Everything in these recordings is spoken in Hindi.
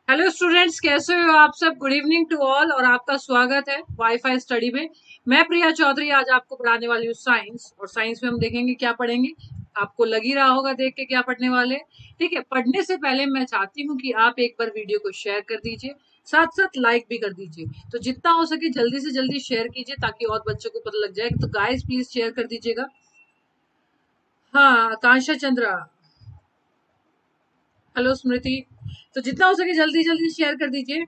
हेलो स्टूडेंट्स, कैसे हो आप सब। गुड इवनिंग टू ऑल और आपका स्वागत है वाईफाई स्टडी में। मैं प्रिया चौधरी आज आपको पढ़ाने वाली हूँ साइंस। और साइंस में हम देखेंगे क्या पढ़ेंगे। आपको लग ही रहा होगा देख के क्या पढ़ने वाले हैं। ठीक है, पढ़ने से पहले मैं चाहती हूँ कि आप एक बार वीडियो को शेयर कर दीजिए, साथ साथ लाइक भी कर दीजिए। तो जितना हो सके जल्दी से जल्दी शेयर कीजिए ताकि और बच्चों को पता लग जाए। तो गाइस प्लीज शेयर कर दीजिएगा। हाँ, आकांक्षा चंद्रा, हेलो स्मृति। तो जितना हो सके जल्दी जल्दी शेयर कर दीजिए।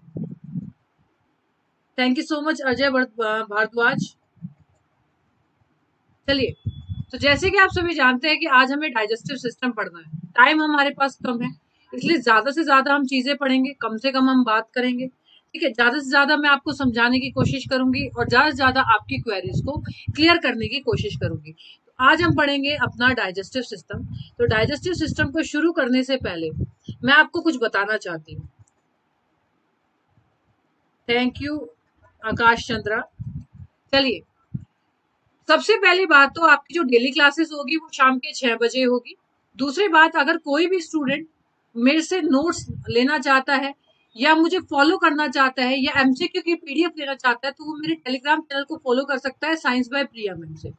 Thank you so much Ajay Bhardwaj. चलिए, तो जैसे कि आप सभी जानते हैं कि आज हमें डाइजेस्टिव सिस्टम पढ़ना है। टाइम हमारे पास कम है, इसलिए ज्यादा से ज्यादा हम चीजें पढ़ेंगे, कम से कम हम बात करेंगे। ठीक है, ज्यादा से ज्यादा मैं आपको समझाने की कोशिश करूंगी और ज्यादा से ज्यादा आपकी क्वेरीज को क्लियर करने की कोशिश करूंगी। तो आज हम पढ़ेंगे अपना डाइजेस्टिव सिस्टम। तो डाइजेस्टिव सिस्टम को शुरू करने से पहले मैं आपको कुछ बताना चाहती हूँ। थैंक यू आकाश चंद्रा। चलिए, सबसे पहली बात तो आपकी जो डेली क्लासेस होगी वो शाम के 6 बजे होगी। दूसरी बात, अगर कोई भी स्टूडेंट मेरे से नोट्स लेना चाहता है या मुझे फॉलो करना चाहता है या एमसीक्यू की पीडीएफ लेना चाहता है तो वो मेरे टेलीग्राम चैनल को फॉलो कर सकता है साइंस बाय प्रिया मैम से।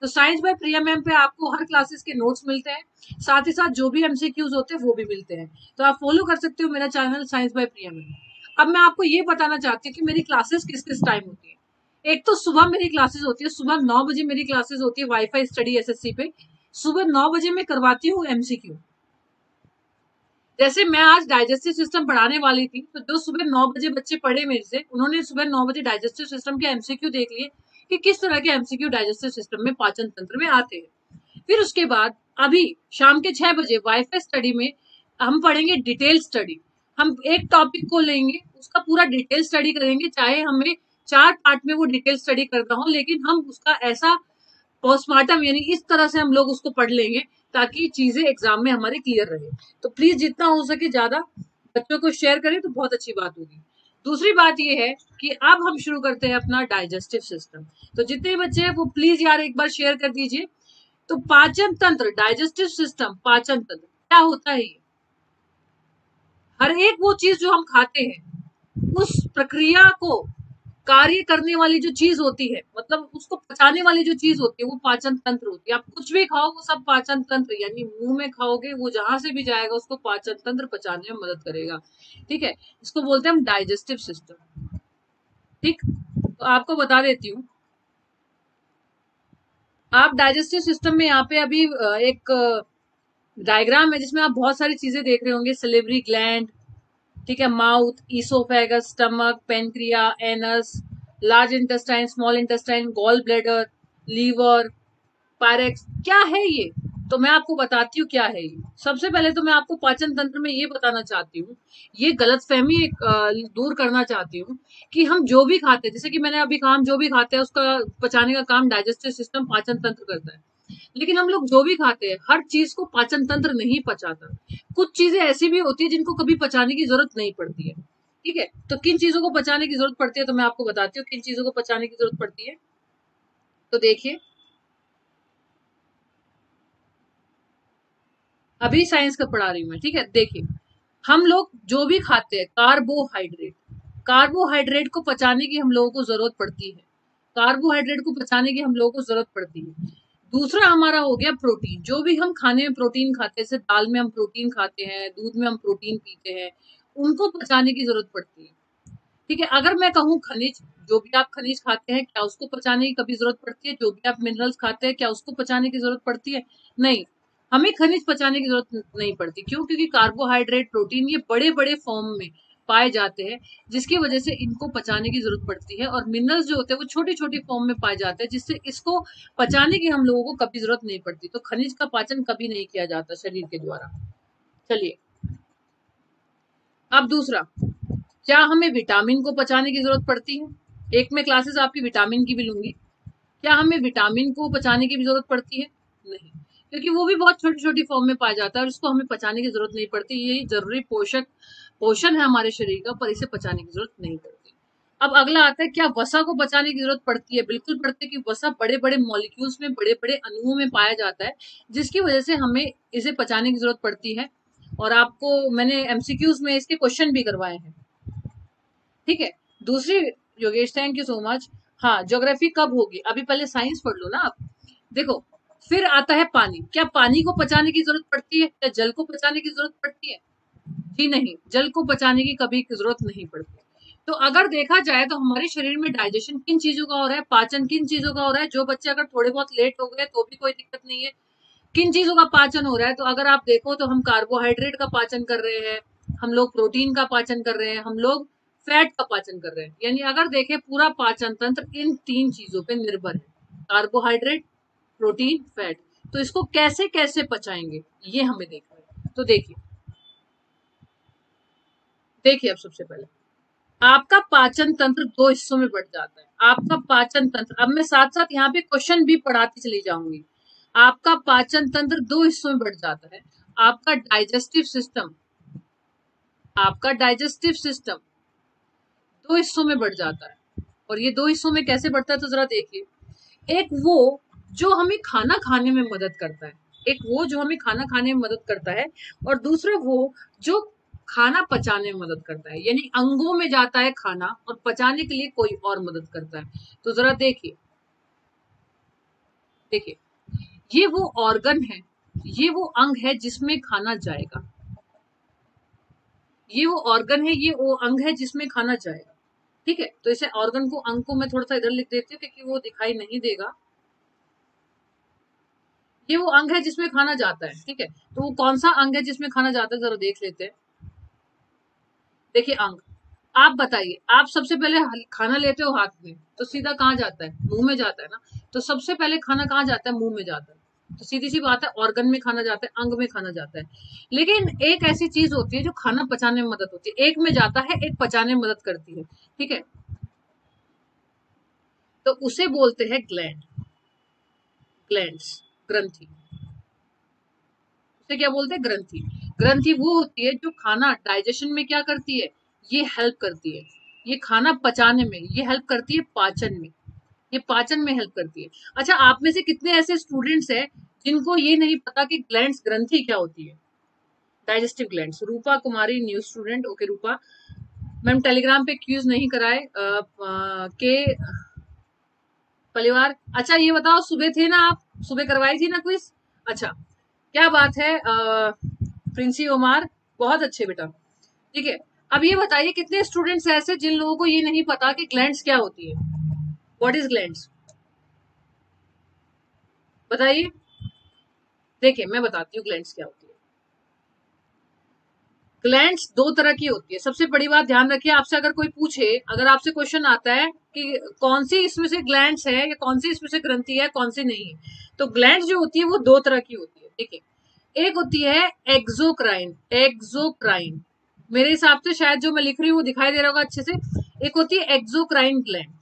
तो साइंस बाय प्रिया मैम पे आपको हर क्लासेस के नोट्स मिलते हैं, साथ ही साथ जो भी एमसीक्यूज होते हैं वो भी मिलते हैं। तो आप फॉलो कर सकते हो मेरा channel science by Priya ma'am. अब मैं आपको ये बताना चाहती हूँ कि मेरी क्लासेस किस किस टाइम होती है। एक तो सुबह मेरी क्लासेस होती है, सुबह 9 बजे मेरी क्लासेस होती है वाईफाई स्टडी एसएससी पे। सुबह 9 बजे मैं करवाती हूँ एमसीक्यू। जैसे मैं आज डाइजेस्टिव सिस्टम पढ़ाने वाली थी तो जो सुबह 9 बजे बच्चे पढ़े मेरे से, उन्होंने सुबह 9 बजे डाइजेस्टिव सिस्टम के एमसीक्यू देख लिए कि किस तरह के एमसीक्यू डाइजेस्टिव सिस्टम में पाचन तंत्र में आते हैं। फिर उसके बाद अभी शाम के 6 बजे वाईफाई स्टडी में हम पढ़ेंगे डिटेल स्टडी। हम एक टॉपिक को लेंगे, उसका पूरा डिटेल स्टडी करेंगे, चाहे हमें 4 पार्ट में वो डिटेल स्टडी करना हो, लेकिन हम उसका ऐसा पोस्टमार्टम यानी इस तरह से हम लोग उसको पढ़ लेंगे ताकि चीजें एग्जाम में हमारे क्लियर रहे। तो प्लीज जितना हो सके ज्यादा बच्चों को शेयर करें तो बहुत अच्छी बात होगी। दूसरी बात ये है कि अब हम शुरू करते हैं अपना डाइजेस्टिव सिस्टम। तो जितने बच्चे हैं वो प्लीज यार एक बार शेयर कर दीजिए। तो पाचन तंत्र, डाइजेस्टिव सिस्टम, पाचन तंत्र क्या होता है ये? हर एक वो चीज जो हम खाते हैं उस प्रक्रिया को कार्य करने वाली जो चीज होती है, मतलब उसको पचाने वाली जो चीज होती है वो पाचन तंत्र होती है। आप कुछ भी खाओ वो सब पाचन तंत्र, यानी मुंह में खाओगे वो जहां से भी जाएगा उसको पाचन तंत्र पचाने में मदद करेगा। ठीक है, इसको बोलते हैं हम डाइजेस्टिव सिस्टम। ठीक, तो आपको बता देती हूँ। आप डाइजेस्टिव सिस्टम में यहाँ पे अभी एक डायग्राम है जिसमें आप बहुत सारी चीजें देख रहे होंगे। सिलिवरी ग्लैंड, ठीक है, mouth, oesophagus, stomach, pancreas, anus, large intestine, small intestine, gall bladder, liver, pharynx. क्या है ये? तो मैं आपको बताती हूँ क्या है ये। सबसे पहले तो मैं आपको पाचन तंत्र में ये बताना चाहती हूँ, ये गलतफहमी दूर करना चाहती हूँ कि हम जो भी खाते हैं, जैसे कि मैंने अभी कहा, हम जो भी खाते हैं उसका पचाने का काम डाइजेस्टिव सिस्टम, पाचन तंत्र करता है। लेकिन हम लोग जो भी खाते हैं हर चीज को पाचन तंत्र नहीं पचाता। कुछ चीजें ऐसी भी होती है जिनको कभी पचाने की जरूरत नहीं पड़ती है। ठीक है, तो किन चीजों को पचाने की जरूरत पड़ती है तो मैं आपको बताती हूँ किन चीजों को पचाने की जरूरत पड़ती है। तो देखिए, अभी साइंस का पढ़ा रही हूँ मैं। ठीक है, देखिए, हम लोग जो भी खाते हैं कार्बोहाइड्रेट, कार्बोहाइड्रेट को पचाने की हम लोगों को जरूरत पड़ती है। कार्बोहाइड्रेट को पचाने की हम लोगों को जरूरत पड़ती है। दूसरा हमारा हो गया प्रोटीन। जो भी हम खाने में प्रोटीन खाते हैं, जैसे दाल में हम प्रोटीन खाते हैं, दूध में हम प्रोटीन पीते हैं, उनको पचाने की जरूरत पड़ती है। ठीक है, अगर मैं कहूँ खनिज, जो भी आप खनिज खाते हैं क्या उसको पचाने की कभी जरूरत पड़ती है? जो भी आप मिनरल्स खाते हैं क्या उसको पचाने की जरूरत पड़ती है? नहीं, हमें खनिज पचाने की जरूरत नहीं पड़ती। क्यों? क्योंकि कार्बोहाइड्रेट, प्रोटीन ये बड़े बड़े फॉर्म में पाए जाते हैं, जिसकी वजह से इनको पचाने की जरूरत पड़ती है। और मिनरल्स जो होते हैं वो छोटी छोटी फॉर्म में पाए जाते हैं, जिससे इसको पचाने की हम लोगों को कभी जरूरत नहीं पड़ती। तो खनिज का पाचन कभी नहीं किया जाता शरीर के द्वारा। चलिए, अब दूसरा, क्या हमें विटामिन को पचाने की जरूरत पड़ती है? एक मैं क्लासेस आपकी विटामिन की भी लूंगी। क्या हमें विटामिन को पचाने की भी जरूरत पड़ती है? नहीं, क्योंकि वो भी बहुत छोटी छोटी फॉर्म में पाया जाता है और उसको हमें पचाने की जरूरत नहीं पड़ती। ये जरूरी पोषण है हमारे शरीर का, पर इसे पचाने की जरूरत नहीं पड़ती। अब अगला आता है, क्या वसा को पचाने की जरूरत पड़ती है? बिल्कुल पड़ती है, कि वसा बड़े बड़े मॉलिक्यूल्स में, बड़े बड़े अणुओं में पाया जाता है, जिसकी वजह से हमें इसे पचाने की जरूरत पड़ती है। और आपको मैंने एमसीक्यूज में इसके क्वेश्चन भी करवाए हैं, ठीक है। दूसरी, Yogesh thank you so much. हाँ, ज्योग्राफी कब होगी? अभी पहले साइंस पढ़ लो ना आप। देखो, फिर आता है पानी। क्या पानी को पचाने की जरूरत पड़ती है? क्या जल को पचाने की जरूरत पड़ती है? जी नहीं, जल को बचाने की कभी जरूरत नहीं पड़ती। तो अगर देखा जाए तो हमारे शरीर में डाइजेशन किन चीजों का हो रहा है, पाचन किन चीजों का हो रहा है। जो बच्चे अगर थोड़े बहुत लेट हो गए तो भी कोई दिक्कत नहीं है। किन चीजों का पाचन हो रहा है? तो अगर आप देखो तो हम कार्बोहाइड्रेट का पाचन कर रहे हैं, हम लोग प्रोटीन का पाचन कर रहे हैं, हम लोग फैट का पाचन कर रहे हैं। यानी अगर देखें पूरा पाचन तंत्र इन 3 चीजों पे निर्भर है, कार्बोहाइड्रेट, प्रोटीन, फैट। तो इसको कैसे कैसे पचाएंगे ये हमें देखना है। तो देखिए, अब सबसे पहले आपका पाचन तंत्र 2 हिस्सों में बढ़ जाता है। आपका पाचन तंत्र, अब मैं साथ साथ यहाँ पे क्वेश्चन भी पढ़ाती चली जाऊंगी। आपका पाचन तंत्र 2 हिस्सों में बढ़ जाता है। आपका डाइजेस्टिव सिस्टम, आपका डाइजेस्टिव सिस्टम 2 हिस्सों में बढ़ जाता है। और ये 2 हिस्सों में कैसे बढ़ता है तो जरा देखिए। एक वो जो हमें खाना खाने में मदद करता है, एक वो जो हमें खाना खाने में मदद करता है, और दूसरा वो जो खाना पचाने में मदद करता है। यानी अंगों में जाता है खाना और पचाने के लिए कोई और मदद करता है। तो जरा देखिए, देखिए, ये वो ऑर्गन है, ये वो अंग है जिसमें खाना जाएगा। ये वो ऑर्गन है, ये वो अंग है जिसमें खाना जाएगा। ठीक है, तो इसे ऑर्गन को, अंग को मैं थोड़ा सा इधर लिख देती हूँ क्योंकि वो दिखाई नहीं देगा। ये वो अंग है जिसमें खाना जाता है। ठीक है, तो वो कौन सा अंग है जिसमें खाना जाता है जरा देख लेते हैं। देखिए अंग, आप बताइए, आप सबसे पहले खाना लेते हो हाथ में तो सीधा कहाँ जाता है? मुंह में जाता है ना। तो सबसे पहले खाना कहाँ जाता है? मुंह में जाता है। तो सीधी सी बात है, ऑर्गन में खाना जाता है, अंग में खाना जाता है। लेकिन एक ऐसी चीज होती है जो खाना पचाने में मदद होती है। एक में जाता है, एक पचाने में मदद करती है। ठीक है, तो उसे बोलते हैं ग्लैंड, ग्लैंड्स, ग्रंथि। उसे क्या बोलते हैं? ग्रंथि। ग्रंथि वो होती है जो खाना डाइजेशन में क्या करती है? ये हेल्प करती है। ये खाना पचाने में ये हेल्प करती है, पाचन में, ये पाचन में हेल्प करती है। अच्छा, आप में से कितने ऐसे स्टूडेंट्स हैं जिनको ये नहीं पता कि ग्लैंड्स, ग्रंथि क्या होती है? Digestive glands. Rupa Kumari, new student. Okay Rupa ma'am, Telegram पे क्यूज नहीं कराए के परिवार। अच्छा ये बताओ, सुबह थे ना आप? सुबह करवाई थी ना क्विज? अच्छा, क्या बात है प्रिंसी ओमार, बहुत अच्छे बेटा। ठीक है, अब ये बताइए कितने स्टूडेंट्स ऐसे जिन लोगों को ये नहीं पता कि ग्लैंड्स क्या होती है? What is glands? बताइए। देखिए मैं बताती हूँ ग्लैंड्स क्या होती है। ग्लैंड्स 2 तरह की होती है। सबसे बड़ी बात ध्यान रखिए, आपसे अगर कोई पूछे, अगर आपसे क्वेश्चन आता है कि कौन सी इसमें से ग्लैंड्स है या कौन सी इसमें से ग्रंथि है, कौन सी नहीं है, तो ग्लैंड्स जो होती है वो 2 तरह की होती है। देखिए, एक होती है एक्सोक्राइन, एक्सोक्राइन, मेरे हिसाब से शायद जो मैं लिख रही हूँ वो दिखाई दे रहा होगा अच्छे से। एक होती है एक्सोक्राइन ग्लैंड।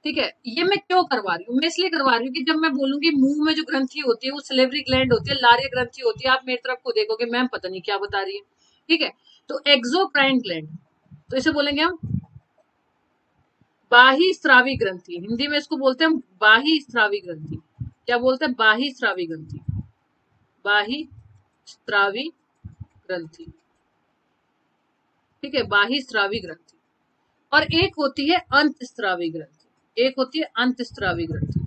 ठीक है, ये मैं क्यों करवा रही हूँ? मैं इसलिए करवा रही हूँ कि जब मैं बोलूंगी मुंह में जो ग्रंथि होती है वो सलेवरी ग्लैंड होती है, लारिया ग्रंथि होती है, आप मेरी तरफ को देखोगे मैम पता नहीं क्या बता रही है। ठीक है, तो एक्सोक्राइन ग्लैंड, तो इसे बोलेंगे हम बाही स्रावी ग्रंथि। हिंदी में इसको बोलते हैं बाही स्रावी ग्रंथि। क्या बोलते हैं? बाही स्रावी ग्रंथि, बाही स्रावी ग्रंथि। ठीक है, बाही स्रावी ग्रंथि। और एक होती है अंत स्रावी ग्रंथि, एक होती है अंत स्रावी ग्रंथि।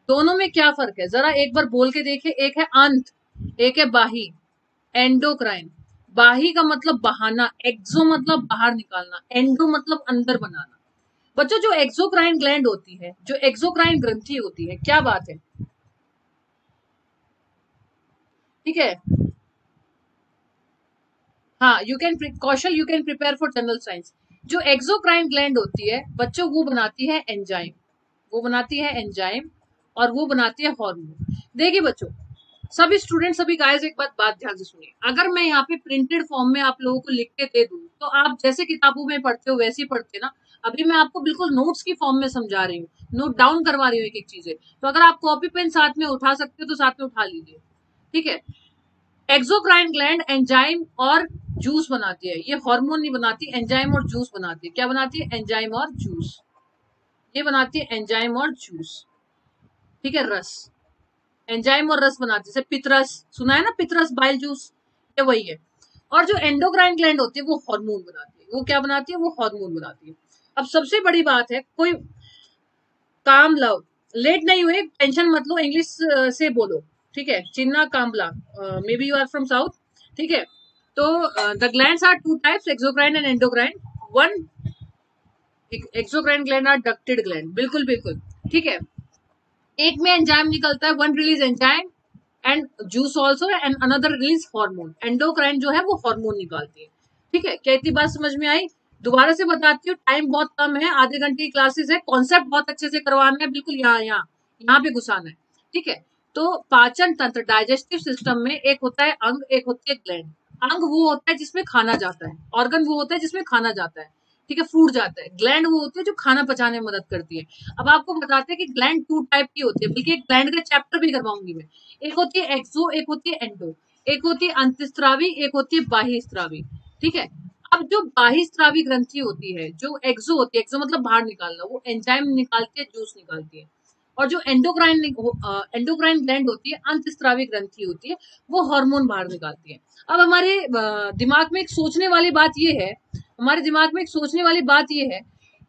दोनों में क्या फर्क है जरा एक बार बोल के देखिए। एक है अंत, एक है बाही। एंडोक्राइन, बाही का मतलब बहाना, एक्सो मतलब बाहर निकालना, एंडो मतलब अंदर बनाना। बच्चों जो एक्सोक्राइन ग्लैंड होती है, जो एक्सोक्राइन ग्रंथि होती है, क्या बात है? ठीक है, हाँ, you can Kaushal, you can prepare for general science. जो एक्सोक्राइन ग्लैंड होती है बच्चों, वो बनाती है एंजाइम, वो बनाती है एंजाइम, और वो बनाती है हार्मोन। देखिए बच्चों, सभी स्टूडेंट, सभी गाइस, एक बात ध्यान से सुनिए। अगर मैं यहाँ पे प्रिंटेड फॉर्म में आप लोगों को लिख के दे दूं तो आप जैसे किताबों में पढ़ते हो वैसे ही पढ़ते ना। अभी मैं आपको बिल्कुल नोट्स की फॉर्म में समझा रही हूँ, नोट डाउन करवा रही हूँ एक एक चीजें। तो अगर आप कॉपी पेन साथ में उठा सकते हो तो साथ में उठा लीजिए। ठीक है, एक्सोक्राइन ग्लैंड एंजाइम और जूस बनाती है, ये हार्मोन नहीं बनाती, एंजाइम और जूस बनाती है। क्या बनाती है? एंजाइम और जूस। ये बनाती है एंजाइम और जूस। ठीक है, रस, एंजाइम और रस बनाती है, जैसे पितरस सुना है ना, पितरस बाइल जूस, ये वही है। और जो एंडोक्राइन ग्लैंड होती है वो हार्मोन बनाती है, वो क्या बनाती है, वो हार्मोन बनाती है। अब सबसे बड़ी बात है, कोई काम लव, लेट नहीं हुए, टेंशन मत लो, इंग्लिश से बोलो, ठीक है, Chinna Kamala, maybe you are from south, ठीक है। तो the glands are two types, exocrine and endocrine. One exocrine gland are ducted gland, बिल्कुल बिल्कुल, ठीक है। एक में एंजाइम निकलता है, one release enzyme and juice also, and another release hormone. Endocrine जो है वो हार्मोन निकालती है, ठीक है। क्या इतनी बात समझ में आई? दोबारा से बताती हूँ, टाइम बहुत कम है, आधे घंटे की क्लासेस है, कॉन्सेप्ट बहुत अच्छे से करवाना है, बिल्कुल यहाँ यहाँ यहाँ पे घुसाना है, ठीक है। तो पाचन तंत्र, डाइजेस्टिव सिस्टम में एक होता है अंग, एक होती है ग्लैंड। अंग वो होता है जिसमें खाना जाता है, ऑर्गन वो होता है जिसमें खाना जाता है, ठीक है, फूड जाता है। ग्लैंड वो होती है जो खाना पचाने में मदद करती है। अब आपको बताते हैं कि ग्लैंड टू टाइप की होती है, बल्कि एक ग्लैंड का चैप्टर भी करवाऊंगी मैं। एक होती है एक्सो, एक होती है एंडो, एक होती है अंतस्त्रावी, एक होती है बाह्यस्त्रावी, ठीक है। अब जो बाह्यस्त्रावी ग्रंथि होती है, जो एक्सो होती है, एक्सो मतलब बाहर निकालना, वो एंजाइम निकालती है, जूस निकालती है। और जो एंडोक्राइन ग्लैंड होती है, अंतस्त्रावी ग्रंथि होती है, वो हार्मोन बाहर निकालती है। अब हमारे दिमाग में एक सोचने वाली बात ये है, हमारे दिमाग में एक सोचने वाली बात ये है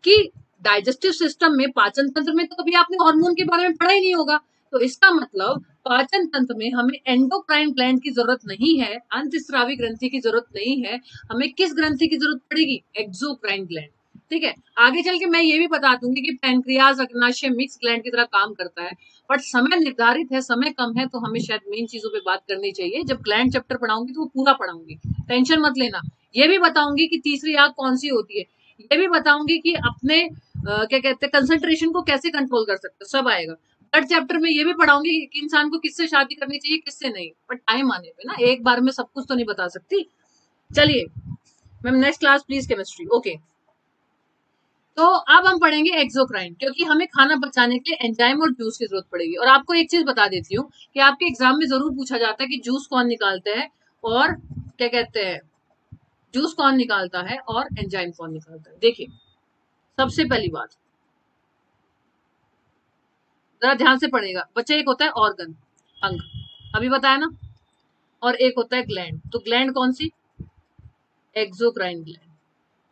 कि डाइजेस्टिव सिस्टम में, पाचन तंत्र में तो कभी आपने हार्मोन के बारे में पढ़ा ही नहीं होगा। तो इसका मतलब पाचन तंत्र में हमें एंडोक्राइन ग्लैंड की जरूरत नहीं है, अंतस्रावी ग्रंथि की जरूरत नहीं है। हमें किस ग्रंथि की जरूरत पड़ेगी? एक्सोक्राइन ग्लैंड, ठीक है। आगे चल के मैं ये भी बता दूंगी कि पैनक्रियाज, अग्नाशय मिक्स ग्लैंड की तरह काम करता है। बट समय निर्धारित है, समय कम है, तो हमें शायद मेन चीजों पे बात करनी चाहिए। जब ग्लैंड चैप्टर पढ़ाऊंगी तो वो पूरा पढ़ाऊंगी, टेंशन मत लेना। ये भी बताऊंगी कि तीसरी आंख कौन सी होती है, ये भी बताऊंगी कि अपने क्या कहते हैं, कंसंट्रेशन को कैसे कंट्रोल कर सकते हो, सब आएगा। थर्ड चैप्टर में ये भी पढ़ाऊंगी कि इंसान को किससे शादी करनी चाहिए, किससे नहीं। पर टाइम आने पे ना, एक बार में सब कुछ तो नहीं बता सकती। चलिए ma'am, next class please, chemistry, okay. तो अब हम पढ़ेंगे एक्सोक्राइन, क्योंकि हमें खाना पचाने के लिए एंजाइम और जूस की जरूरत पड़ेगी। और आपको एक चीज बता देती हूँ कि आपके एग्जाम में जरूर पूछा जाता है कि जूस कौन निकालते हैं, और क्या कहते हैं, जूस कौन निकालता है और एंजाइम कौन निकालता है। देखिए, सबसे पहली बात, जरा ध्यान से पढ़ेगा बच्चे, एक होता है ऑर्गन, अंग, अभी बताया ना, और एक होता है ग्लैंड। तो ग्लैंड कौन सी? Exocrine gland.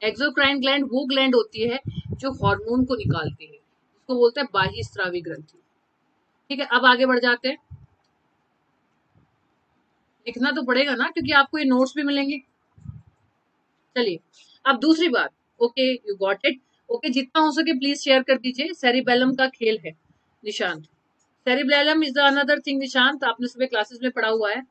एक्सोक्राइन ग्लैंड वो ग्लैंड होती है जो हार्मोन को निकालती है, इसको बोलते हैं बाह्यस्रावी ग्रंथि, ठीक है। अब आगे बढ़ जाते हैं, लिखना तो पड़ेगा ना, क्योंकि आपको ये नोट्स भी मिलेंगे। चलिए, अब दूसरी बात, okay you got it, okay, जितना हो सके प्लीज शेयर कर दीजिए। सेरिबेलम का खेल है Nishant, cerebellum is the another thing Nishant, आपने सुबह क्लासेस में पढ़ा हुआ है।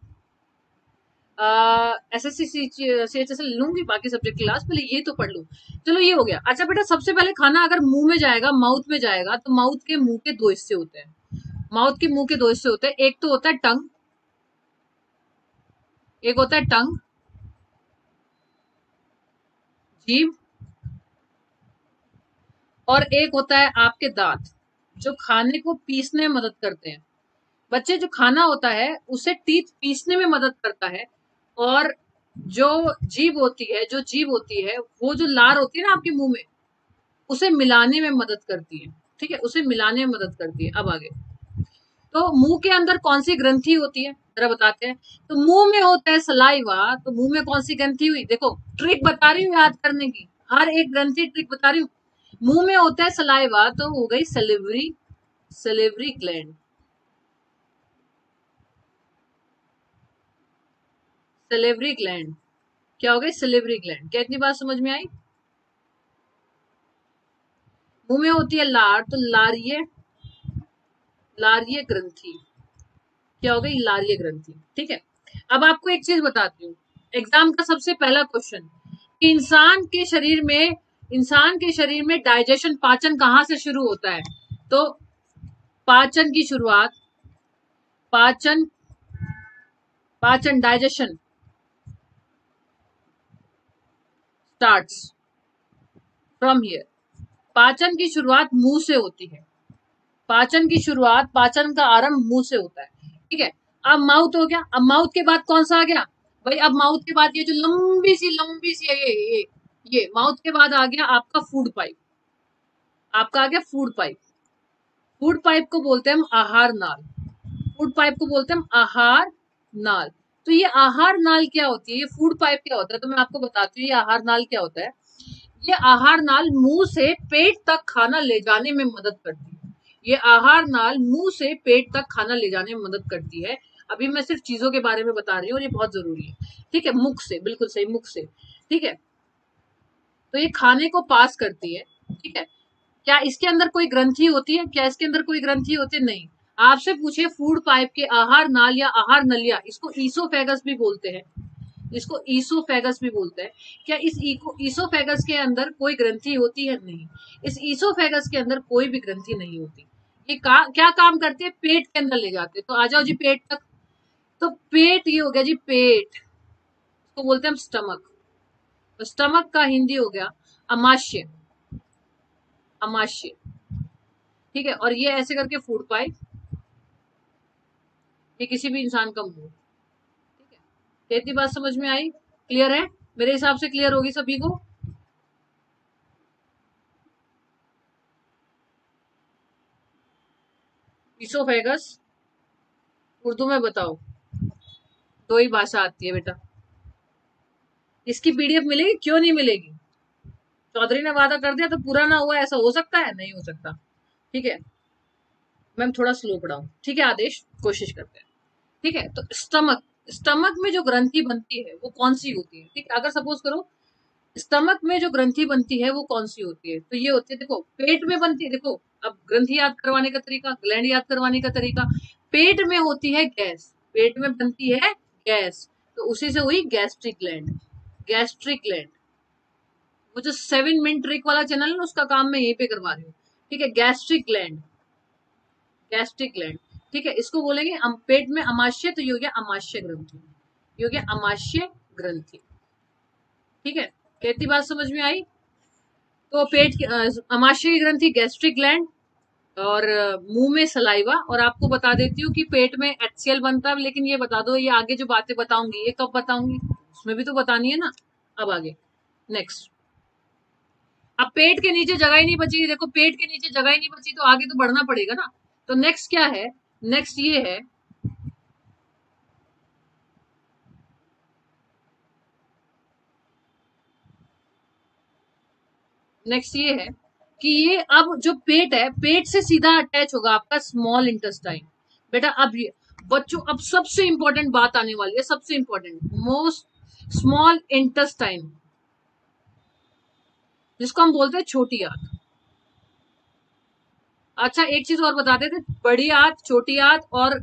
एसएससी सीएचएसएल लूंगी, बाकी सब्जेक्ट क्लास, पहले ये तो पढ़ लूं। चलो ये हो गया। अच्छा बेटा, सबसे पहले खाना अगर मुंह में जाएगा, माउथ में जाएगा, तो माउथ के मुंह के दो हिस्से होते हैं। माउथ के मुंह के दो हिस्से होते हैं, एक तो होता है टंग, एक होता है टंग, जीभ, और एक होता है आपके दांत, जो खाने को पीसने में मदद करते हैं। बच्चे, जो खाना होता है उसे टीथ पीसने में मदद करता है, और जो जीभ होती है, जो जीभ होती है, वो जो लार होती है ना आपके मुंह में, उसे मिलाने में मदद करती है, ठीक है, उसे मिलाने में मदद करती है। अब आगे, तो मुंह के अंदर कौन सी ग्रंथि होती है, जरा बताते हैं। तो मुंह में होता है सलाइवा, तो मुंह में कौन सी ग्रंथि हुई, देखो ट्रिक बता रही हूँ याद करने की, हर एक ग्रंथि ट्रिक बता रही हूँ। मुंह में होता है सलाइवा, तो हो गई salivary, salivary gland, salivary gland, क्या हो गई, सलिवरी ग्लैंड। क्या इतनी बात समझ में आई? मुंह में होती है लार, तो लारिये, लारिये ग्रंथि, क्या हो गई, लारिये ग्रंथि, ठीक है। अब आपको एक चीज बताती हूँ, एग्जाम का सबसे पहला क्वेश्चन, इंसान के शरीर में डाइजेशन, पाचन कहाँ से शुरू होता है? तो पाचन की शुरुआत, पाचन, पाचन डाइजेशन स्टार्ट्स फ्रॉम हियर। पाचन की शुरुआत मुंह से होती है, पाचन की शुरुआत, पाचन का आरंभ मुंह से होता है, ठीक है। अब माउथ हो गया, अब माउथ के बाद कौन सा आ गया भाई? अब माउथ के बाद ये जो लंबी सी है, ये माउथ के बाद आ गया आपका फूड पाइप, आपका आ गया फूड पाइप। फूड पाइप को बोलते हैं हम आहार नाल, फूड पाइप को बोलते हैं हम आहार नाल। तो ये आहार नाल क्या होती है, ये फूड पाइप क्या होता है, तो मैं आपको बताती हूँ ये आहार नाल क्या होता है। ये आहार नाल मुंह से पेट तक खाना ले जाने में मदद करती है। ये आहार नाल मुंह से पेट तक खाना ले जाने में मदद करती है। अभी मैं सिर्फ चीजों के बारे में बता रही हूँ और ये बहुत जरूरी है, ठीक है। मुख से, बिल्कुल सही, मुख से, ठीक है। तो ये खाने को पास करती है, ठीक है। क्या इसके अंदर कोई ग्रंथि होती है, क्या इसके अंदर कोई ग्रंथि होती है? नहीं। आपसे पूछे फूड पाइप के आहार नाल या आहार नलिया, इसको ईसोफेगस भी बोलते हैं, इसको ईसोफेगस भी बोलते हैं। क्या इस ईसोफेगस के अंदर कोई ग्रंथि होती है? नहीं, इस ईसोफेगस के अंदर कोई भी ग्रंथि नहीं होती। ये क्या काम करते हैं? पेट के अंदर ले जाते हैं। तो आ जाओ जी पेट तक। तो पेट ये हो गया जी पेट, तो बोलते हैं हम स्टमक। तो स्टमक का हिंदी हो गया अमाशय, अमाशय, ठीक है। और ये ऐसे करके फूड पाइप, ये किसी भी इंसान का मुंह, ठीक है। तो इतनी बात समझ में आई? क्लियर है? मेरे हिसाब से क्लियर होगी सभी को। ईसोफेगस उर्दू में बताओ, दो ही भाषा आती है बेटा। इसकी पीडीएफ मिलेगी? क्यों नहीं मिलेगी? चौधरी ने वादा कर दिया तो पूरा ना हुआ, ऐसा हो सकता है? नहीं हो सकता, ठीक है। मैम थोड़ा स्लो पढ़ाऊं, ठीक है आदेश, कोशिश करते हैं, ठीक है। तो स्टमक, स्टमक में जो ग्रंथि बनती है वो कौन सी होती है, ठीक है। अगर सपोज करो स्टमक में जो ग्रंथि बनती है वो कौन सी होती है, तो ये होती है, देखो पेट में बनती है, देखो अब ग्रंथि याद करवाने का तरीका, ग्लैंड याद करवाने का तरीका। पेट में होती है गैस, पेट में बनती है गैस, तो उसी से हुई गैस्ट्रिक ग्लैंड, गैस्ट्रिक ग्लैंड। वो जो 7 मिनट ट्रिक वाला चैनल है ना, उसका काम मैं यहीं पे करवा रही हूँ, ठीक है। गैस्ट्रिक ग्लैंड, गैस्ट्रिक ग्लैंड, ठीक है। इसको बोलेंगे पेट में अमाशय, तो ये हो गया अमाशय ग्रंथि, ये हो गया अमाशय ग्रंथि, ठीक है। कितनी बात समझ में आई? तो पेट की अमाशय की ग्रंथि, गैस्ट्रिक ग्लैंड, और मुंह में सलाइवा। और आपको बता देती हूँ कि पेट में HCl बनता है, लेकिन ये बता दो, ये आगे जो बातें बताऊंगी ये कब बताऊंगी, उसमें भी तो बतानी है ना। अब आगे नेक्स्ट, अब पेट के नीचे जगह ही नहीं बची, देखो पेट के नीचे जगह ही नहीं बची, तो आगे तो बढ़ना पड़ेगा ना। तो नेक्स्ट क्या है? नेक्स्ट ये है, नेक्स्ट ये है कि ये अब जो पेट है, पेट से सीधा अटैच होगा आपका स्मॉल इंटेस्टाइन। बेटा अब ये बच्चों, अब सबसे इंपॉर्टेंट बात आने वाली है, सबसे इंपॉर्टेंट, मोस्ट, स्मॉल इंटेस्टाइन, जिसको हम बोलते हैं छोटी आंत। अच्छा एक चीज और बता देते, बड़ी आंत, छोटी आंत और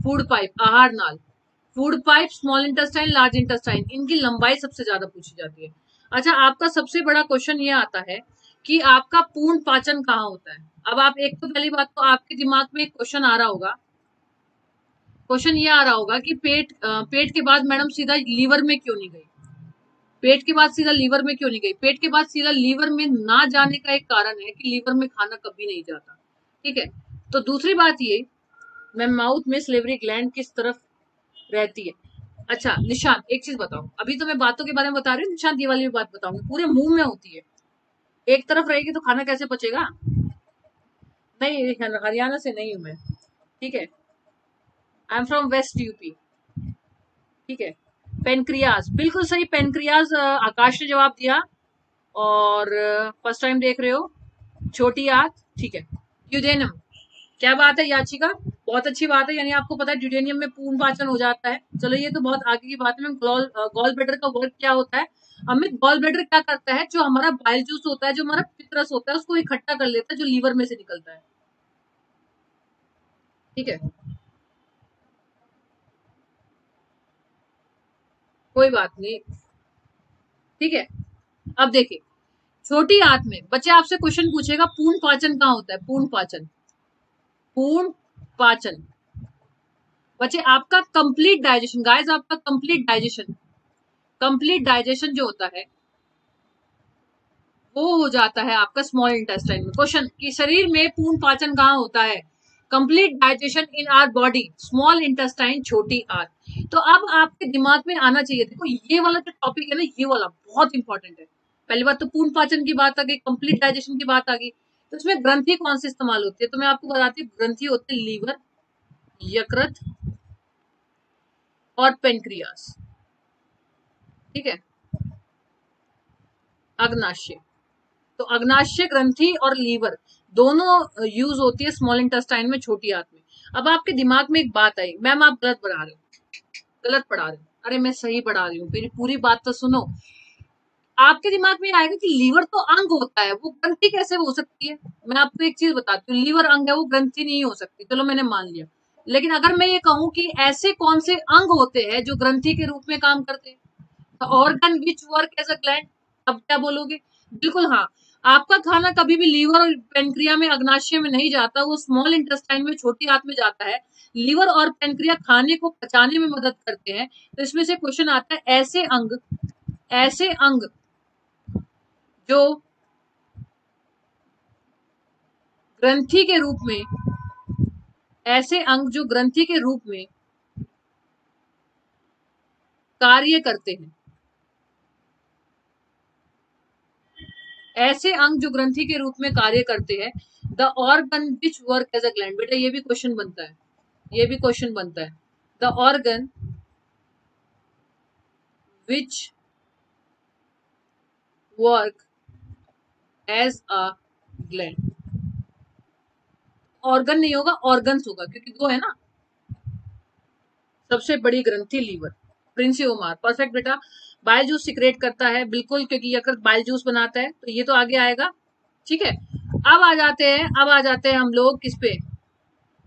फूड पाइप, आहार नाल, food pipe, small intestine, large intestine, इनकी लंबाई सबसे ज्यादा पूछी जाती है। अच्छा आपका सबसे बड़ा क्वेश्चन ये आता है कि आपका पूर्ण पाचन कहाँ होता है। अब आप एक तो पहली बात तो आपके दिमाग में एक क्वेश्चन आ रहा होगा, क्वेश्चन ये आ रहा होगा कि पेट के बाद मैडम सीधा लीवर में क्यों नहीं गई, पेट के बाद सीधा लीवर में क्यों नहीं गई? पेट के बाद सीधा लीवर में ना जाने का एक कारण है कि लीवर में खाना कभी नहीं जाता, ठीक है। तो दूसरी बात ये, मैं माउथ में सलेवरी ग्लैंड किस तरफ रहती है। अच्छा निशांत एक चीज बताओ, अभी तो मैं बातों के बारे में बता रही हूँ, निशांत ये वाली भी बात बताऊंगी, पूरे मुंह में होती है, एक तरफ रहेगी तो खाना कैसे पचेगा? नहीं हरियाणा से नहीं हूं मैं, ठीक है। I am from west UP, ठीक है। पेनक्रियाज, बिल्कुल सही, पेनक्रियाज, आकाश ने जवाब दिया, और फर्स्ट टाइम देख रहे हो। छोटी आंत, ठीक है। ड्यूडेनम, क्या बात है याचिका, बहुत अच्छी बात है, यानी आपको पता है ड्यूडेनियम में पूर्ण पाचन हो जाता है। चलो ये तो बहुत आगे की बात है। गॉल ब्लैडर का वर्क क्या होता है अमित? गॉल ब्लैडर क्या करता है, जो हमारा बाइल जूस होता है, जो हमारा पित्रस होता है, उसको इकट्ठा कर लेता है, जो लीवर में से निकलता है, ठीक है। कोई बात नहीं, ठीक है। अब देखिए छोटी आंत में बच्चे आपसे क्वेश्चन पूछेगा पूर्ण पाचन कहाँ होता है, पूर्ण पाचन, पूर्ण पाचन, बच्चे आपका कंप्लीट डाइजेशन, गाइस आपका कंप्लीट डाइजेशन, कंप्लीट डाइजेशन जो होता है वो हो जाता है आपका स्मॉल इंटेस्टाइन में। क्वेश्चन कि शरीर में पूर्ण पाचन कहाँ होता है? Complete digestion in our body, small intestine, छोटी आंत। तो अब आपके दिमाग में आना चाहिए, देखो ये वाला जो टॉपिक है ना, ये वाला बहुत इंपॉर्टेंट है। पहली बात तो पूर्ण पाचन की बात आ गई, कंप्लीट डाइजेशन की बात आ गई, तो इसमें ग्रंथि कौन सी इस्तेमाल होती है? तो मैं आपको बताती हूँ, ग्रंथि होती है लीवर, यकृत और पेनक्रियास। ठीक है, अग्नाशय। तो अग्नाशय ग्रंथि और लीवर दोनों यूज होती है स्मॉल इंटेस्टाइन में, छोटी आंत में। अब आपके दिमाग में एक बात आई, मैम आप गलत पढ़ा रहे हो, गलत पढ़ा रहे हो। अरे मैं सही पढ़ा रही हूँ, मेरी पूरी बात तो सुनो। आपके दिमाग में आएगा कि लीवर तो अंग होता है, वो ग्रंथि कैसे हो सकती है। मैं आपको एक चीज बताती हूँ, लीवर अंग है, वो ग्रंथि नहीं हो सकती, चलो मैंने मान लिया। लेकिन अगर मैं ये कहूँ कि ऐसे कौन से अंग होते हैं जो ग्रंथि के रूप में काम करते हैं, organ which work as a gland, अब क्या बोलोगे। बिल्कुल हाँ, आपका खाना कभी भी लीवर और पेनक्रिया में, अग्नाशय में नहीं जाता, वो स्मॉल इंटेस्टाइन में, छोटी आंत में जाता है। लीवर और पेनक्रिया खाने को पचाने में मदद करते हैं। तो इसमें से क्वेश्चन आता है, ऐसे अंग जो ग्रंथि के रूप में, ऐसे अंग जो ग्रंथि के रूप में कार्य करते हैं, ऐसे अंग जो ग्रंथि के रूप में कार्य करते हैं, the organ which work as a gland. बेटा ये भी क्वेश्चन बनता है, ये भी क्वेश्चन बनता है। The organ which work as a gland. Organ नहीं होगा, ऑर्गन्स होगा, क्योंकि दो है ना। सबसे बड़ी ग्रंथि लीवर, प्रिंसियोमार, परफेक्ट बेटा। बाइल जूस सिक्रेट करता है, बिल्कुल, क्योंकि यकृत बाइल जूस बनाता है, तो ये तो आगे आएगा। ठीक है, अब आ जाते हैं हम लोग किस पे,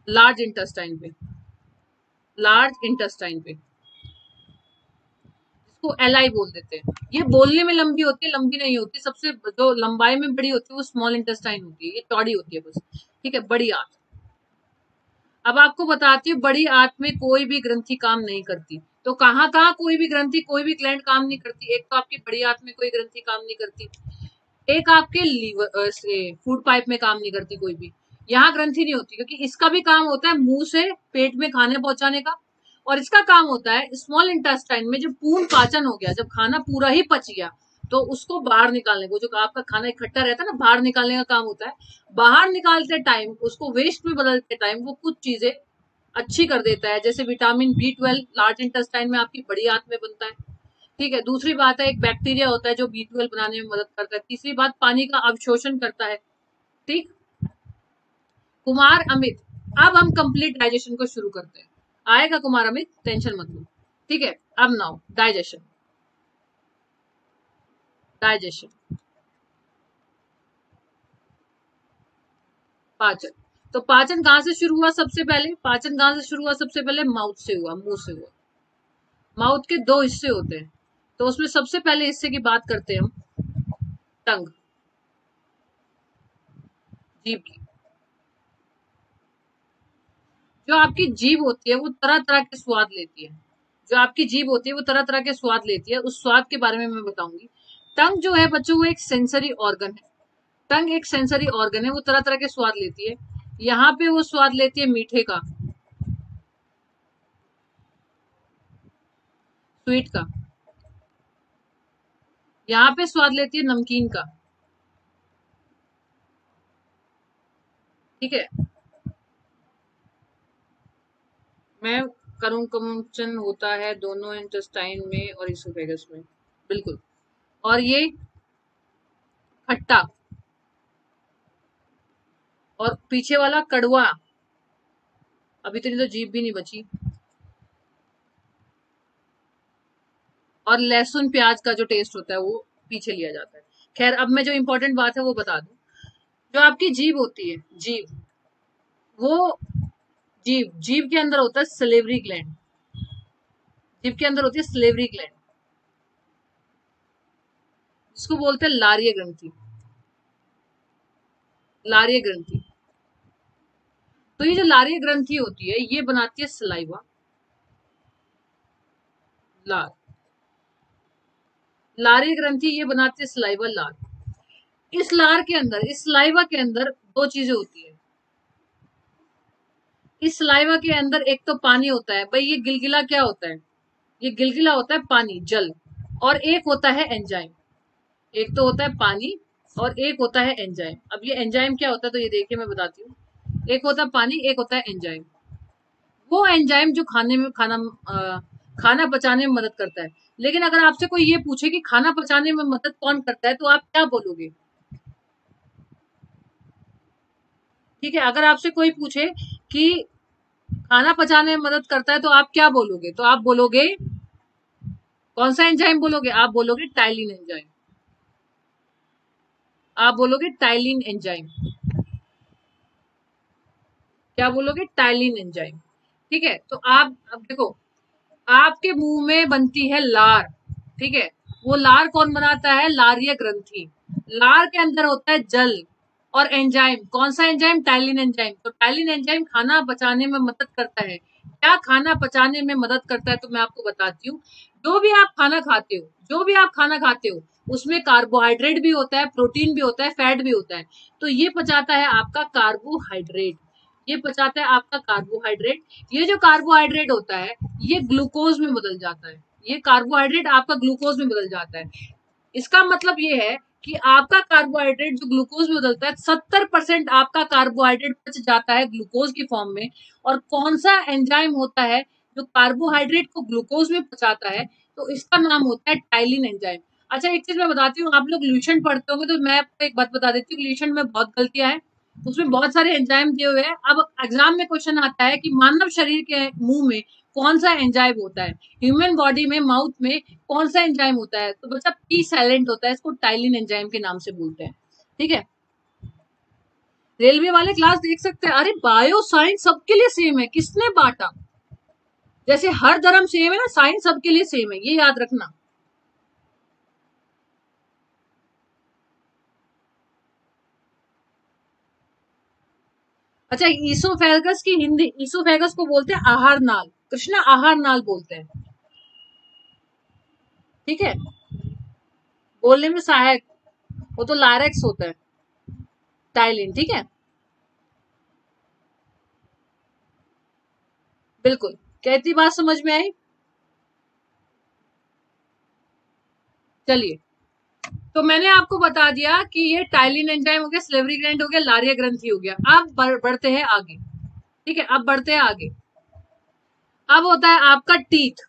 लार्ज इंटेस्टाइन पे। लार्ज इंटेस्टाइन पे, इसको एलआई बोल देते हैं। ये बोलने में लंबी होती है, लंबी नहीं होती। सबसे जो लंबाई में बड़ी होती है वो स्मॉल इंटेस्टाइन होती है, ये चौड़ी होती है बस। ठीक है, बड़ी आंत। अब आपको बताती हूँ, बड़ी आंत में कोई भी ग्रंथि काम नहीं करती। तो कहाँ कहाँ कोई भी ग्रंथि, कोई भी ग्लैंड काम नहीं करती। एक तो आपकी बड़ी आंत में कोई ग्रंथि काम नहीं करती, एक आपके लीवर से फूड पाइप में काम नहीं करती कोई भी। यहाँ ग्रंथि नहीं होती, क्योंकि इसका भी काम होता है मुंह से पेट में खाने पहुंचाने का, और इसका काम होता है स्मॉल इंटेस्टाइन में, जब पूर्ण पाचन हो गया, जब खाना पूरा ही पच गया, तो उसको बाहर निकालने को, जो आपका खाना इकट्ठा रहता है ना, बाहर निकालने का काम होता है। बाहर निकालते टाइम, उसको वेस्ट में बदलते टाइम, वो कुछ चीजें अच्छी कर देता है, जैसे विटामिन B12 लार्ज इंटेस्टाइन में आपकी बड़ी आंत में बनता है। ठीक है, दूसरी बात है, एक बैक्टीरिया होता है जो B12 बनाने में मदद करता है। तीसरी बात, पानी का अवशोषण करता है। ठीक, कुमार अमित, अब हम कंप्लीट डाइजेशन को शुरू करते हैं। आएगा कुमार अमित, टेंशन मत लो। ठीक है, अब नाउ डाइजेशन। डाइजेशन, पाचन। तो पाचन कहां से शुरू हुआ सबसे पहले, पाचन कहां से शुरू हुआ सबसे पहले, माउथ से हुआ, मुंह से हुआ। माउथ के दो हिस्से होते हैं, तो उसमें सबसे पहले हिस्से की बात करते हैं हम, टंग, जीभ की। जो आपकी जीभ होती है वो तरह तरह के स्वाद लेती है, जो आपकी जीभ होती है वो तरह तरह के स्वाद लेती है, उस स्वाद के बारे में मैं बताऊंगी। टंग जो है बच्चों, वो एक सेंसरी ऑर्गन है। टंग एक सेंसरी ऑर्गन है, वो तरह तरह के स्वाद लेती है। यहाँ पे वो स्वाद लेती है मीठे का, स्वीट का। यहाँ पे स्वाद लेती है नमकीन का। ठीक है, मैं करूं, कंजन होता है दोनों इंटेस्टाइन में और इसोफेगस में, बिल्कुल। और ये खट्टा, और पीछे वाला कड़वा। अभी तो नहीं, तो जीभ भी नहीं बची। और लहसुन प्याज का जो टेस्ट होता है वो पीछे लिया जाता है। खैर, अब मैं जो इंपॉर्टेंट बात है वो बता दूं। जो आपकी जीभ होती है, जीभ, वो जीभ जीभ के अंदर होता है सलेवरी ग्लैंड। जीभ के अंदर होती है सलेवरी ग्लैंड, जिसको बोलते हैं लारीय ग्रंथि। लारीय ग्रंथि। तो ये जो लारीय ग्रंथि होती है, ये बनाती है सलाइवा, लार। लारीय ग्रंथि ये बनाती है सलाइवा, लार। इस लार के अंदर, इस सलाइवा के अंदर दो चीजें होती है। इस सलाइवा के अंदर एक तो पानी होता है, भाई ये गिलगिला क्या होता है, ये गिलगिला होता है पानी, जल। और एक होता है एंजाइम। एक तो होता है पानी और एक होता है एंजाइम। अब ये एंजाइम क्या होता है, तो ये देखिए मैं बताती हूँ। एक होता है पानी, एक होता है एंजाइम। वो एंजाइम जो खाना पचाने में मदद करता है। लेकिन अगर आपसे कोई ये पूछे कि खाना पचाने में मदद कौन करता है, तो आप क्या बोलोगे? ठीक है, अगर आपसे कोई पूछे कि खाना पचाने में मदद करता है, तो आप क्या बोलोगे? तो आप बोलोगे कौन सा एंजाइम बोलोगे? आप बोलोगे टाइलिन एंजाइम। आप बोलोगे टाइलिन एंजाइम। क्या बोलोगे? Ptyalin enzyme. ठीक है, तो आप अब देखो, आपके मुंह में बनती है लार। ठीक है, वो लार कौन बनाता है? लारीय ग्रंथि। लार के अंदर होता है जल और एंजाइम। कौन सा एंजाइम? Ptyalin enzyme. तो टाइलिन एंजाइम खाना पचाने में मदद करता है। क्या खाना पचाने में मदद करता है? तो मैं आपको बताती हूँ। जो भी आप खाना खाते हो, उसमें कार्बोहाइड्रेट भी होता है, प्रोटीन भी होता है, फैट भी होता है। तो ये पचाता है आपका कार्बोहाइड्रेट। ये पचाता है आपका कार्बोहाइड्रेट। ये जो कार्बोहाइड्रेट होता है, ये ग्लूकोज में बदल जाता है। ये कार्बोहाइड्रेट आपका ग्लूकोज में बदल जाता है। इसका मतलब ये है कि आपका कार्बोहाइड्रेट जो ग्लूकोज में बदलता है, 70% आपका कार्बोहाइड्रेट बच जाता है ग्लूकोज की फॉर्म में। और कौन सा एंजाइम होता है जो कार्बोहाइड्रेट को ग्लूकोज में पचाता है? तो इसका नाम होता है टाइलिन एंजाइम। अच्छा, एक चीज मैं बताती हूँ, आप लोग ल्यूशन पढ़ते होंगे, तो मैं आपको एक बात बता देती हूँ, ल्यूशन में बहुत गलतियां हैं। उसमें बहुत सारे एंजाइम दिए हुए हैं। अब एग्जाम में क्वेश्चन आता है कि मानव शरीर के मुंह में कौन सा एंजाइम होता है, ह्यूमन बॉडी में, माउथ में कौन सा एंजाइम होता है? तो बच्चा पी साइलेंट होता है, इसको टाइलिन एंजाइम के नाम से बोलते हैं। ठीक है, रेलवे वाले क्लास देख सकते हैं। अरे बायो साइंस सबके लिए सेम है, किसने बांटा? जैसे हर धर्म सेम है ना, साइंस सबके लिए सेम है, ये याद रखना। अच्छा, ईसोफेगस की हिंदी, ईसोफेगस को बोलते हैं आहार नाल। कृष्णा, आहार नाल बोलते हैं। ठीक है, बोलने में सहायक, वो तो लारेक्स होता है, टाइलिन। ठीक है, बिल्कुल। कहती बात समझ में आई? चलिए, तो मैंने आपको बता दिया कि ये टाइलिन एंजाइम हो गया, स्लेवरी ग्लैंड हो गया, लारिया ग्रंथि हो गया। अब बढ़ते हैं आगे। ठीक है, अब बढ़ते हैं आगे। अब होता है आपका टीथ।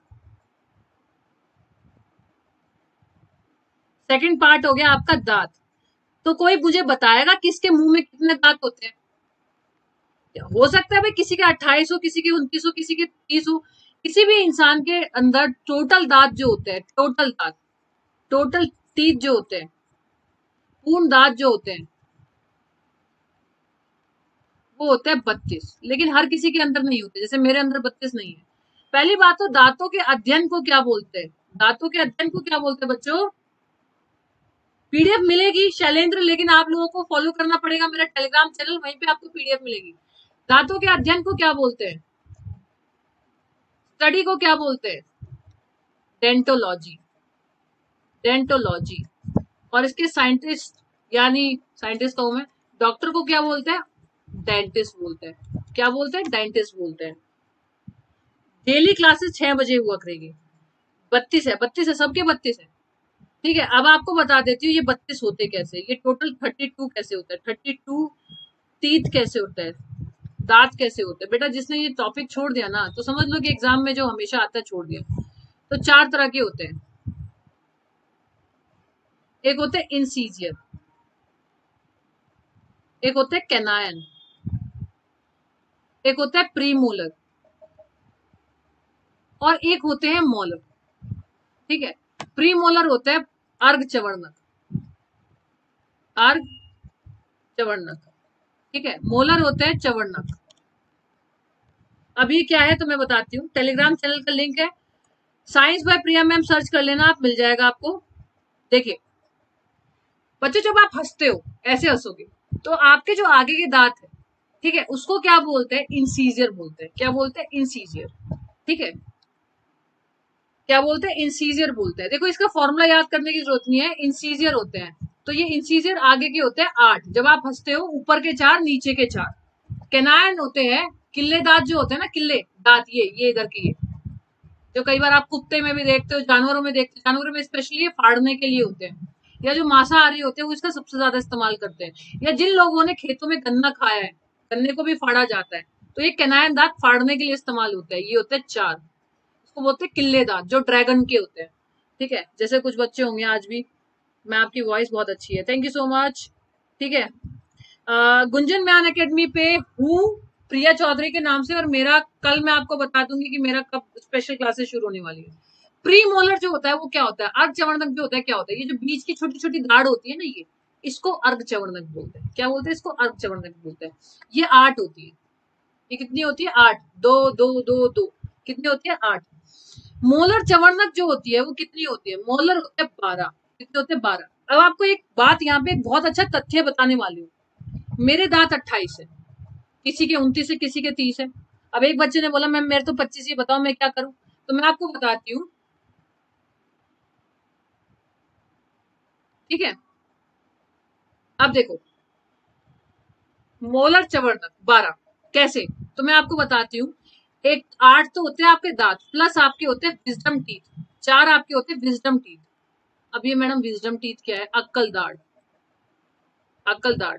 सेकंड पार्ट हो गया आपका दांत। तो कोई मुझे बताएगा किसके मुंह में कितने दांत होते हैं? हो सकता है भाई किसी के 28 हो, किसी के 29 हो, किसी के 30 हो। किसी भी इंसान के अंदर टोटल दांत जो होते हैं, टोटल दांत, टोटल टीथ जो होते हैं, पूर्ण दांत जो होते हैं, वो होता है 32। लेकिन हर किसी के अंदर नहीं होते, जैसे मेरे अंदर 32 नहीं है। पहली बात तो दांतों के अध्ययन को क्या बोलते हैं? दांतों के अध्ययन को क्या बोलते हैं बच्चों? पीडीएफ मिलेगी शैलेंद्र, लेकिन आप लोगों को फॉलो करना पड़ेगा मेरा टेलीग्राम चैनल, वहीं पे आपको पीडीएफ मिलेगी। दांतों के अध्ययन को क्या बोलते हैं? स्टडी को क्या बोलते हैं? डेंटोलॉजी। डेंटोलॉजी। और इसके साइंटिस्ट, यानी साइंटिस्ट कहूं मैं, डॉक्टर को क्या बोलते हैं? डेंटिस्ट बोलते हैं। क्या बोलते हैं? डेंटिस्ट बोलते हैं। डेली क्लासेस 6 बजे हुआ करेगी। 32 है, 32 है, सबके 32 है। ठीक है, अब आपको बता देती हूँ ये 32 होते कैसे, ये टोटल 32 कैसे होता है, 32 टीथ कैसे होता है, दांत कैसे होते हैं। बेटा जिसने ये टॉपिक छोड़ दिया ना, तो समझ लो कि एग्जाम में जो हमेशा आता है छोड़ दिया। तो 4 तरह के होते हैं। एक होते हैं इंसीजियर, एक होते हैं कैनायन, एक होता है प्रीमोलर, और एक होते हैं मोलर। ठीक है, प्रीमोलर होता है अर्घ चवर्णक, अर्घ चवर्णक। ठीक है, मोलर होते हैं चवर्णक। अभी क्या है तो मैं बताती हूँ, टेलीग्राम चैनल का लिंक है, science by Priya ma'am search कर लेना, आप मिल जाएगा आपको। देखिए बच्चों, जब आप हंसते हो, ऐसे हंसोगे, तो आपके जो आगे के दांत है, ठीक है, उसको क्या बोलते हैं? इंसीजियर बोलते हैं। क्या बोलते हैं? इंसीजियर। ठीक है, क्या बोलते हैं? इंसीजियर बोलते हैं। देखो इसका फॉर्मूला याद करने की जरूरत नहीं है, इंसीजियर होते हैं। तो ये इंसीजियर आगे के होते हैं 8, जब आप हंसते हो, ऊपर के 4, नीचे के 4। कैनायन होते हैं किले दांत जो होते हैं ना, किले दांत, ये इधर के, ये जो कई बार आप कुत्ते में भी देखते हो, जानवरों में देखते हो, जानवरों में स्पेशली ये फाड़ने के लिए होते हैं। या जो मांसाहारी होते हैं वो इसका सबसे ज्यादा इस्तेमाल करते हैं। या जिन लोगों ने खेतों में गन्ना खाया है, गन्ने को भी फाड़ा जाता है, तो ये कैनाइन दांत फाड़ने के लिए इस्तेमाल होता है। ये होते हैं 4, इसको बोलते हैं किल्ले दांत, जो ड्रैगन के होते हैं। ठीक है, जैसे कुछ बच्चे होंगे आज भी। मैं आपकी वॉइस बहुत अच्छी है, थैंक यू सो मच। ठीक है, गुंजन म्यान एकेडमी पे हूँ प्रिया चौधरी के नाम से, और मेरा कल मैं आपको बता दूंगी कि मेरा कब स्पेशल क्लासेस शुरू होने वाली है। प्री मोलर जो होता है वो क्या होता है, अर्ध चवर्णक जो होता है क्या होता है, ये जो बीच की छोटी छोटी दाढ़ होती है ना, ये इसको अर्ध चवर्णक बोलते हैं। क्या बोलते हैं इसको? अर्ध चवर्णक बोलते हैं। ये 8 होती है। ये कितनी होती है? 8, 2 2 2 2, कितनी होती है? 8। मोलर चवर्णक जो होती है वो कितनी होती है? मोलर होते हैं 12। कितने होते हैं? 12। अब आपको एक बात यहाँ पे एक बहुत अच्छा तथ्य बताने वाली हूँ। मेरे दांत 28 है, किसी के 29 है, किसी के 30 है। अब एक बच्चे ने बोला मैम मेरे तो 25 ही, बताओ मैं क्या करूं? तो मैं आपको बताती हूँ। ठीक है, अब देखो, मोलर चवर्णक 12 कैसे, तो मैं आपको बताती हूँ। एक 8 तो होते हैं आपके दांत, प्लस आपके होते हैं विजडम टीथ, 4 आपके होते हैं विजडम टीथ। अब ये मैडम विजडम टीथ क्या है? अक्कल दाढ़। अक्कल दाढ़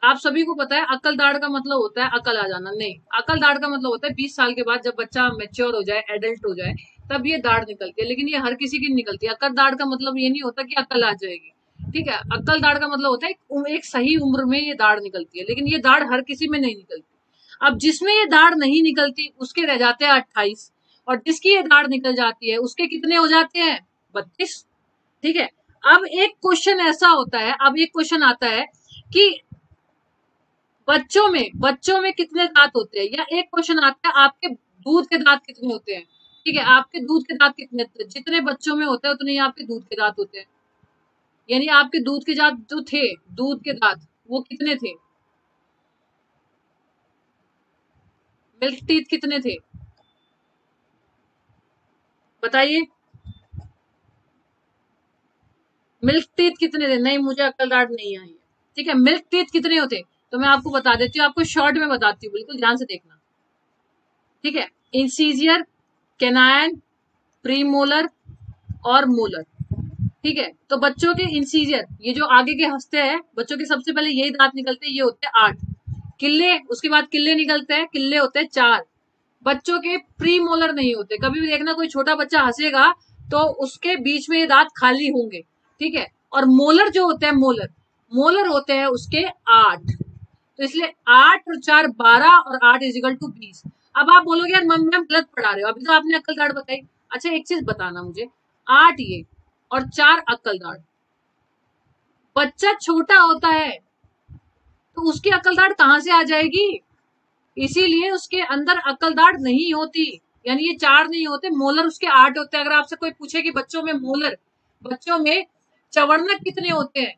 आप सभी को पता है, अक्कल दाढ़ का मतलब होता है अकल आ जाना। नहीं, अक्ल दाढ़ का मतलब होता है 20 साल के बाद जब बच्चा मेच्योर हो जाए, एडल्ट हो जाए, तब ये दाढ़ निकलती है। लेकिन ये हर किसी की निकलती है। अक्ल दाढ़ का मतलब ये नहीं होता कि अकल आ जाएगी। ठीक है, अक्ल दाढ़ का मतलब होता है एक सही उम्र में ये दाढ़ निकलती है, लेकिन ये दाढ़ हर किसी में नहीं निकलती। अब जिसमें ये दाढ़ नहीं निकलती उसके रह जाते हैं 28, और जिसकी ये दाढ़ निकल जाती है उसके कितने हो जाते हैं? 32। ठीक है, अब एक क्वेश्चन ऐसा होता है, अब एक क्वेश्चन आता है कि बच्चों में कितने दांत होते हैं, या एक क्वेश्चन आता है आपके दूध के दांत कितने होते हैं। ठीक है, आपके दूध के दांत कितने होते हैं? जितने बच्चों में होते हैं उतने ही आपके दूध के दांत होते हैं। यानी आपके दूध के दांत जो थे, दूध के दांत वो कितने थे? मिल्क टीथ कितने थे बताइए? मिल्क टीथ कितने थे? नहीं, मुझे अक्ल दाढ़ नहीं आई है। ठीक है, मिल्क टीथ कितने होते? तो मैं आपको बता देती हूँ, आपको शॉर्ट में बताती हूँ, बिल्कुल ध्यान से देखना। ठीक है, इंसीजियर, कैनाइन, प्रीमोलर और मोलर। ठीक है, तो बच्चों के इंसीजियर, ये जो आगे के हंसते हैं बच्चों के, सबसे पहले यही दांत निकलते हैं, ये होते हैं 8। किल्ले, उसके बाद किल्ले निकलते हैं, किल्ले होते हैं 4। बच्चों के प्री मोलर नहीं होते। कभी भी देखना कोई छोटा बच्चा हंसेगा तो उसके बीच में ये दांत खाली होंगे। ठीक है, और मोलर जो होते हैं, मोलर होते हैं उसके 8। तो इसलिए 8 और 4 12, और 8 इजिकल टू 20। अब आप बोलोगे यार मम्मी मैम गलत पढ़ा रहे हो, अभी तो आपने अक्ल दाढ़ बताई। अच्छा एक चीज बताना मुझे, 8 ये और 4 अक्ल दाढ़, बच्चा छोटा होता है तो उसकी अक्ल दाढ़ कहां से आ जाएगी? इसीलिए उसके अंदर अक्ल दाढ़ नहीं होती। यानी ये 4 नहीं होते, मोलर उसके 8 होते हैं। अगर आपसे कोई पूछे कि बच्चों में मोलर, बच्चों में चवर्णक कितने होते हैं,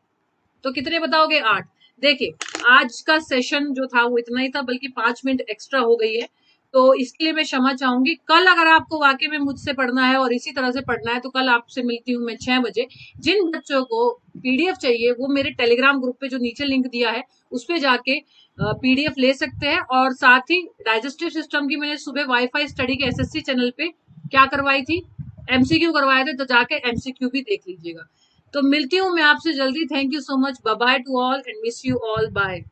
तो कितने बताओगे? 8। देखिए, आज का सेशन जो था वो इतना ही था, बल्कि 5 मिनट एक्स्ट्रा हो गई है, तो इसके लिए मैं क्षमा चाहूंगी। कल अगर आपको वाकई में मुझसे पढ़ना है और इसी तरह से पढ़ना है तो कल आपसे मिलती हूँ मैं 6 बजे। जिन बच्चों को पीडीएफ चाहिए वो मेरे टेलीग्राम ग्रुप पे जो नीचे लिंक दिया है उस पे जाके पीडीएफ ले सकते हैं। और साथ ही डाइजेस्टिव सिस्टम की मैंने सुबह वाईफाई स्टडी के एसएससी चैनल पे क्या करवाई थी, एमसीक्यू करवाए थे, तो जाके एमसीक्यू भी देख लीजिएगा। तो मिलती हूँ मैं आपसे जल्दी। Thank you so much, bye bye to all and miss you all, bye.